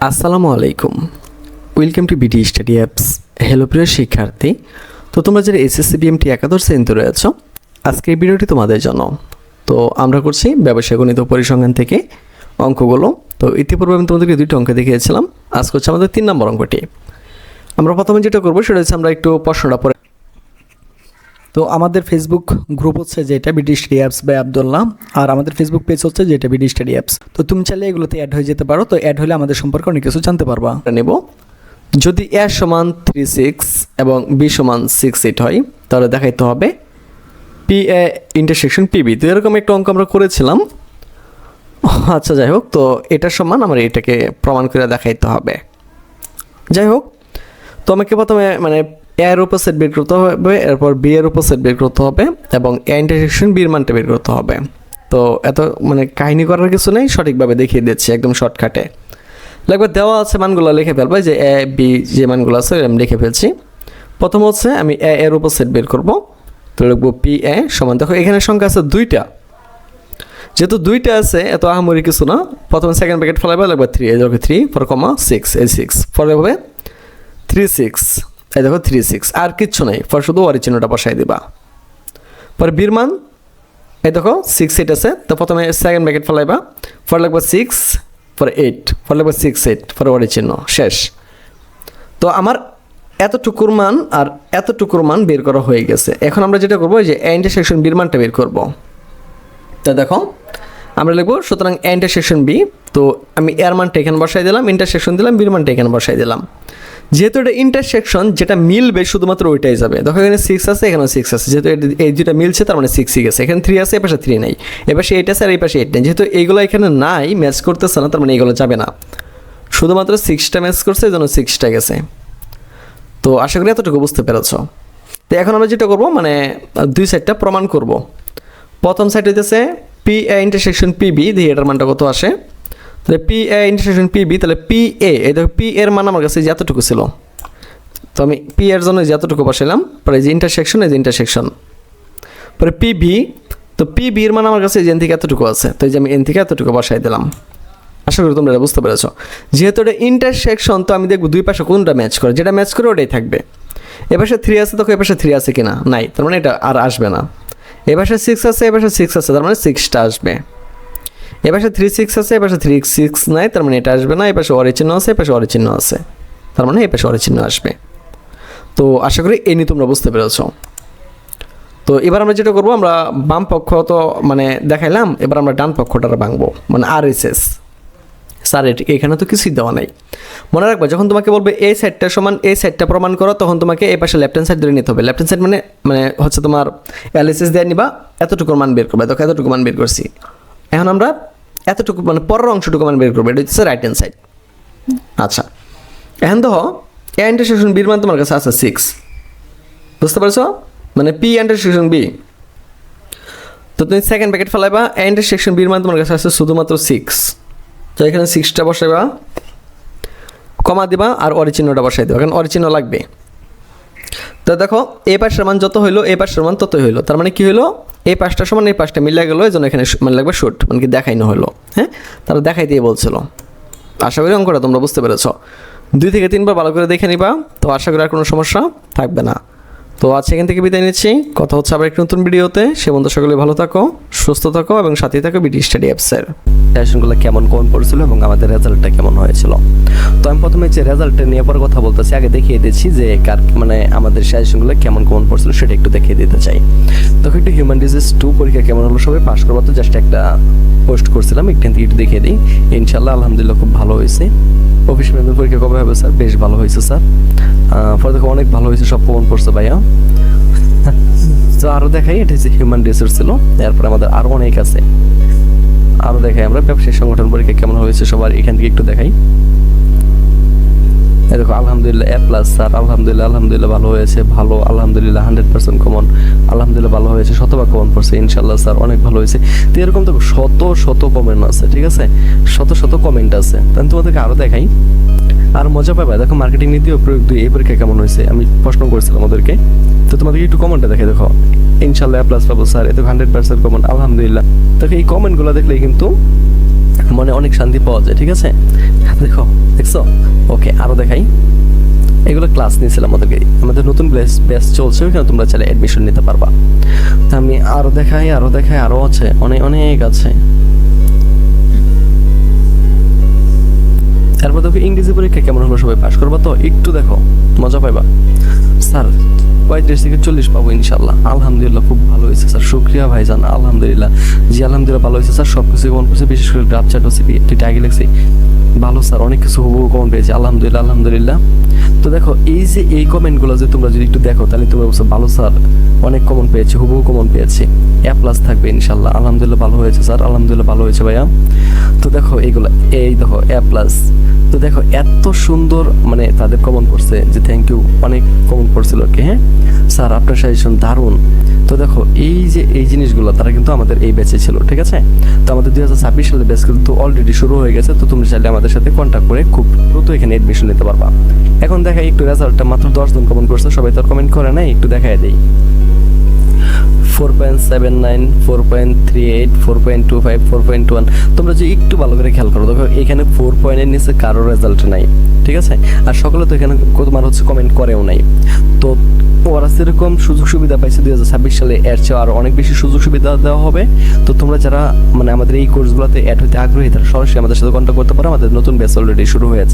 আসসালামু আলাইকুম, welcome to BD study apps. Hello প্রিয় শিক্ষার্থী, তো তোমরা যারা এসএসসি বিএমটি একাদশ শ্রেণীতে রয়েছ, আজকে এই ভিডিওটি তোমাদের জন্য। তো আমরা করছি ব্যবসায় গণিত পরিসংখ্যান থেকে অঙ্কগুলো। তো ইতিপূর্বে আমি তোমাদেরকে দুইটা অঙ্ক দেখিয়েছিলাম, আজকে হচ্ছে আমাদের 3 নম্বর অঙ্কটি। আমরা প্রথমে যেটা করবো সেটা হচ্ছে আমরা একটু প্রশ্নটা পড়ে। তো আমাদের ফেসবুক গ্রুপ হচ্ছে যেটা BD study apps by Abdullah, আর আমাদের ফেসবুক পেজ হচ্ছে যেটা বিডি স্টাডি অ্যাপস। তো তুমি চাইলে এগুলোতে অ্যাড হয়ে যেতে পারো। তো অ্যাড হলে আমাদের সম্পর্কে অনেক কিছু জানতে পারবা। নেব, যদি a সমান 3/6 এবং b সমান 6/8 হয়, তাহলে দেখাইতে হবে পি এ ইন্টারসেকশন পিবি। তো এরকম একটা অঙ্ক আমরা করেছিলাম। আচ্ছা, যাই হোক, তো এটার সমান আমার এটাকে প্রমাণ করে দেখাইতে হবে। যাই হোক, তো আমাকে প্রথমে এ এর উপর সেট বের করতে হবে, এরপর বি এর উপর সেট বের করতে হবে এবং এ ইন্টারসেকশন বির মানটা বের করতে হবে। তো এত কাহিনী করার কিছু নেই, সঠিকভাবে দেখিয়ে দিচ্ছি একদম শর্টকাটে। লাগবে দেওয়া আছে মানগুলো লিখে ফেলবো, যে এ বি যে মানগুলো আছে আমি লিখে ফেলছি। প্রথম হচ্ছে আমি এ এর উপর সেট বের করবো। তো লিখবো পি এ সমান, দেখো এখানে সংখ্যা আছে 2টা, যেহেতু 2টা আছে এত আহামরি কিছু না। প্রথমে সেকেন্ড ব্র্যাকেট ফেলাবে, লাগবে 3, এই দেখো 3 4, 6, এই 6 পরে হবে 3/6, এই দেখো 3/6, আর কিচ্ছু নেই, পরে শুধু ওয়ারি চিহ্নটা বসাই দিবা। পরে বীর মান, এই দেখো 6/8 আছে, তো প্রথমে সেকেন্ড ব্র্যাকেট ফেলাইবা, পরে লাগবে 6, পরে 8, পরে লাগবে 6/8, পরে ওয়ারি চিহ্ন, শেষ। তো আমার এতটুকুর মান আর এতটুকুর মান বের করা হয়ে গেছে। এখন আমরা যেটা করবো, যে এ ইন্টারসেকশন বির মানটা বের করবো। তো দেখো আমরা লিখবো, সুতরাং এ ইন্টারসেকশন বি। তো আমি এর মানটা এখানে বসাই দিলাম, ইন্টারসেকশন দিলাম, বির মানটা এখানে বসাই দিলাম। যেহেতু এটা ইন্টারসেকশন, যেটা মিলবে শুধুমাত্র ওইটাই যাবে। দেখো এখানে 6 আছে, এখানেও 6 আছে, যেহেতু এই দুটা মিলছে তার মানে 6ই গেছে। এখানে 3 আছে, এ পাশে 3 নাই, এ পাশে 8 আছে আর এই পাশে 8 নেই। যেহেতু এইগুলো এখানে নাই, ম্যাচ করতেছে না, তার মানে এইগুলো যাবে না, শুধুমাত্র 6টা ম্যাচ করছে, এই জন্য 6টা গেছে। তো আশা করি এতটুকু বুঝতে পেরেছ। তো এখন আমরা যেটা করবো, দুই সাইডটা প্রমাণ করব। প্রথম সাইড হইতেছে পি এ ইন্টারসেকশন পিবি, দিয়ে এটার মানটা কত আসে। তাহলে পি এ ইন্টারসেকশন পিবি, তাহলে পি এ, এই দেখো পি এর মান আমার কাছে যতটুকু ছিল, তো আমি পি এর জন্য যতটুকু বসাইলাম। পরে এই যে ইন্টারসেকশন, এই যে ইন্টারসেকশন, পরে পিবি, তো পিবি এর মান আমার কাছে এন থেকে এতটুকু আছে, তো এই যে আমি এন থেকে এতটুকু বসাই দিলাম। আশা করি তোমরা এটা বুঝতে পেরেছ। যেহেতু এটা ইন্টারসেকশন, তো আমি দেখবো দুই পাশে কোনটা ম্যাচ করে, যেটা ম্যাচ করে ওটাই থাকবে। এ পাশে 3 আছে, দেখো এ পাশে 3 আছে কিনা, নাই, তার মানে এটা আর আসবে না। এ পাশে 6 আছে, এ পাশে 6 আছে, তার মানে 6টা আসবে। এ পাশে 3/6 আছে, এ পাশে 3/6 নাই, তার মানে এটা আসবে না। এ পাশে ওয়ারি চিহ্ন আছে, এ পাশে ওয়ারি চিহ্ন আছে, তার মানে এ পাশে ওয়ারি চিহ্ন আসবে। তো আশা করি এই নিয়ে তোমরা বুঝতে পেরেছ। তো এবার আমরা যেটা করবো, আমরা বাম পক্ষ তো দেখাইলাম, এবার আমরা ডান পক্ষটা ভাঙবো, RSS। স্যার এখানে তো কিছুই দেওয়া নাই। মনে রাখবা, যখন তোমাকে বলবে এই সাইডটা সমান এই সাইডটা প্রমাণ করো, তখন তোমাকে এই পাশে লেফট হ্যান্ড সাইড ধরে নিতে হবে। লেফট হ্যান্ড সাইড হচ্ছে তোমার LSS দিয়ে নিবা, এতটুকুর মান বের করবে। দেখো এতটুকু মান বের করছি। এখন আমরা এতটুকু পরের অংশটুকু মান বের করবো, এটা হচ্ছে রাইট হ্যান্ড সাইড। আচ্ছা, এখন দেখো এ ইন্টারসেকশন বির মান তোমার কাছে আছে 6, বুঝতে পারছো? পি ইন্টারসেকশন বি, তো তুমি সেকেন্ড ব্র্যাকেট ফেলাইবা, এ ইন্টারসেকশন বির মান তোমার কাছে আছে শুধুমাত্র 6, তো এখানে 6টা বসাইবা, কমা দিবা আর অরিচিহ্নটা বসাই দেবা, কারণ অরিচিহ্ন লাগবে। তো দেখো এই পাশের মান যত হইলো, এই পাশের মান ততই হইলো, তার মানে কি হইলো, এই পাশটা সমান এই পাশটা মিলে গেলো, এই জন্য এখানে লাগবে শুট, কি দেখাইনো হলো। হ্যাঁ, তারা দেখাই দিয়ে বলছিল। আশা করি অঙ্কটা তোমরা বুঝতে পেরেছ। 2 থেকে 3 বার ভালো করে দেখে নিবা, তো আশা করি আর কোনো সমস্যা থাকবে না। তো আজ এখান থেকে বিদায় নিচ্ছি, কথা হচ্ছে আবার একটি নতুন ভিডিওতে। সে বন্ধু সকলে ভালো থাকো, সুস্থ থাকো এবং সাথেই থাকো বিডি স্টাডি অ্যাপসের। সাজেশনগুলো কেমন পড়ছিল এবং আমাদের রেজাল্টটা কেমন হয়েছিল। তো আমি প্রথমে যে রেজাল্টটা নিয়ে পরে কথা বলতেছি, আগে দেখিয়ে দিচ্ছি যে কার আমাদের সাজেশনগুলো কেমন পড়ছিল সেটা একটু দেখিয়ে দিতে চাই। তখন একটু হিউম্যান ডিজিজ 2 পরীক্ষা কেমন হলো, সবাই পাস করবো, তো জাস্ট একটা পোস্ট করছিলাম, এখান থেকে একটু দেখিয়ে দিই। ইনশাল্লাহ আলহামদুলিল্লাহ খুব ভালো হয়েছে। অফিস ম্যানেজমেন্ট পরীক্ষা কবে হবে স্যার? বেশ ভালো হয়েছে স্যার। পরে দেখো অনেক ভালো হয়েছে, সব কমন পড়ছে ভাইয়া। তো আরও দেখাই, এটা হচ্ছে হিউম্যান রিসোর্স ছিল, এরপরে আমাদের আরও অনেক আছে। আরও দেখাই আমরা ব্যবসায়িক সংগঠন পরীক্ষা কেমন হয়েছে সবার, এখান থেকে একটু দেখাই। দেখো আলহামদুলিল্লাহ A+ স্যার, আলহামদুলিল্লাহ ভালো হয়েছে, ভালো আলহামদুলিল্লাহ 100% কমন, আলহামদুলিল্লাহ ভালো হয়েছে, শতভাগ কমন পড়ছে, ইনশাল্লাহ স্যার অনেক ভালো হয়েছে। তো এরকম তো শত কমেন্ট আছে, ঠিক আছে, শত কমেন্ট আছে। তাহলে তোমাদেরকে আরও দেখাই, আর মজা পাবে। দেখো মার্কেটিং নীতি ও প্রয়োগ 2 এই পরীক্ষা কেমন হয়েছে, আমি প্রশ্ন করেছিলাম ওদেরকে, তো তোমাদেরকে একটু কমেন্টটা দেখে দেখো। ইনশাল্লাহ A+ পাবো স্যার, এতে 100% কমন, আলহামদুলিল্লাহ। দেখো এই কমেন্টগুলো দেখলে কিন্তু মনে অনেক শান্তি পাওয়া যায়, ঠিক আছে। দেখো দেখছো? ওকে, আরও দেখাই। এগুলো ক্লাস নিয়েছিলাম আমাদের নতুন ব্যাচ চলছে, ওইখানে তোমরা চাইলে অ্যাডমিশন নিতে পারবা। তা আমি আরও দেখাই, আরও আছে, অনেক আছে। তারপর দেখো ইংরেজি পরীক্ষা কেমন হলো, সবাই পাস করবা তো? একটু দেখো, মজা পাইবা। স্যার 35 থেকে 40 পাবো ইনশাল্লাহ। আলহামদুলিল্লাহ, খুব ভালো হয়েছে স্যার, শুক্রিয়া ভাইজান, আলহামদুলিল্লাহ। জি আলহামদুলিল্লাহ, ভালো হয়েছে স্যার, সব কিছু কমন করছে, বিশেষ করে গ্রাফ চার্ট ও সিপি দুইটা আগে লিখছি। ভালো স্যার, অনেক কিছু হুবহু কমন পেয়েছি, আলহামদুলিল্লাহ আলহামদুলিল্লাহ। তো দেখো এই যে এই কমেন্টগুলো যে তোমরা যদি একটু দেখো, তাহলে তোমরা বলছো ভালো স্যার, অনেক কমন পেয়েছি, হুবহু কমন পেয়েছি, এ প্লাস থাকবে ইনশাল্লাহ। আলহামদুলিল্লাহ, ভালো হয়েছে স্যার, আলহামদুলিল্লাহ ভালো হয়েছে ভাইয়া। তো দেখো এইগুলো, এই দেখো এ প্লাস। তো দেখো এত সুন্দর মানে তাদের কমন পড়ছে যে থ্যাংক ইউ, অনেক কমন পড়ছিল আর কি। হ্যাঁ স্যার, আপনার সাজেশন দারুণ। তো দেখো এই যে এই জিনিসগুলো তারা কিন্তু আমাদের এই ব্যাচে ছিল, ঠিক আছে? তো আমাদের 2026 সালে ব্যাচ কিন্তু অলরেডি শুরু হয়ে গেছে। তো তুমি চাইলে আমাদের সাথে কন্ট্যাক্ট করে খুব দ্রুত এখানে এডমিশন নিতে পারবা। এখন দেখাই একটু রেজাল্টটা, মাত্র 10 জন কমেন্ট করছে, সবাই তো আর কমেন্ট করে নাই, একটু দেখাই দেই। 4.79, 4.38, 4.25, 4.21। তোমরা যে একটু ভালো করে খেয়াল করো, দেখো এখানে 4 পয়েন্টের নিচে কারো রেজাল্ট নাই, ঠিক আছে? আর সকলে তো এখানে তোমার হচ্ছে কমেন্ট করেও নাই। তো ওরা সেরকম সুযোগ সুবিধা পাইছে 2026 সালে, এর চেয়ে আরো অনেক বেশি সুযোগ সুবিধা দেওয়া হবে। তো তোমরা যারা মানে আমাদের এই কোর্সগুলোতে অ্যাড হতে আগ্রহী, তারা সরাসরি আমাদের সাথে কন্ট্যাক্ট করতে পারো। আমাদের নতুন ব্যাচ অলরেডি শুরু হয়েছে।